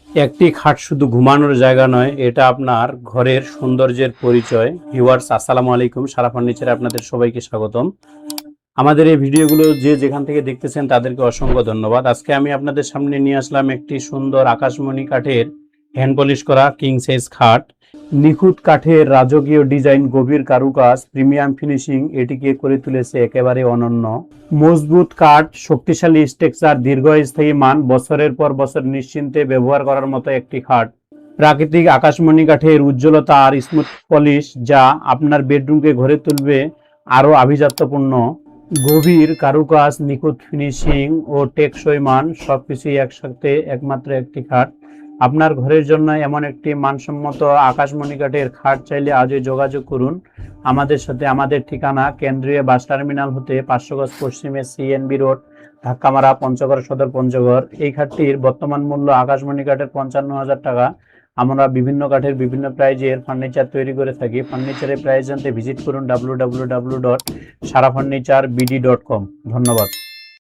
একটি খাট শুধু ঘুমানোর জায়গা নয়, এটা আপনার ঘরের সৌন্দর্যের পরিচয়। ভিউয়ার্স, আসসালামু আলাইকুম। সারা ফার্নিচারে আপনাদের সবাইকে স্বাগতম। আমাদের এই ভিডিওগুলো যে যেখান থেকে দেখতেছেন তাদেরকে অসংখ্য ধন্যবাদ। আজকে আমি আপনাদের সামনে নিয়ে আসলাম একটি সুন্দর আকাশমণি কাঠের হ্যান্ড পলিশ করা কিং সাইজ খাট। নিখুঁত কাঠের রাজকীয় ডিজাইন, গভীর কারুকাজ, প্রিমিয়াম ফিনিশিং এটিকে করে তুলেছে একেবারে অনন্য। মজবুত কাঠ, শক্তিশালী স্ট্রাকচার, দীর্ঘস্থায়ী মান, বছরের পর বছর নিশ্চিন্তে ব্যবহার করার মতো একটি খাট। প্রাকৃতিক আকাশমণি কাঠের উজ্জ্বলতা আর স্মুথ পলিশ যা আপনার বেডরুমকে গড়ে তুলবে আরও আভিজাত্যপূর্ণ। গভীর কারুকাজ, নিখুঁত ফিনিশিং ও টেকসই মান সবকিছুই একসাথে একমাত্র একটি খাট। আপনার ঘরের জন্য এমন একটি মানসম্মত আকাশমণি কাঠের খাট চাইলে আজই যোগাযোগ করুন আমাদের সাথে। আমাদের ঠিকানা কেন্দ্রীয় বাস টার্মিনাল হতে 500 গজ পশ্চিমে সিএনবি রোড, ধাক্কামারা, পঞ্চগড় সদর, পঞ্চগড়। এই খাটটির বর্তমান মূল্য আকাশমণি কাঠের 55,000 টাকা। আমরা বিভিন্ন কাঠের বিভিন্ন প্রাইজের ফার্নিচার তৈরি করে থাকি। ফার্নিচারের প্রাইস জানতে ভিজিট করুন www.sarafarnicharbd.com। ধন্যবাদ।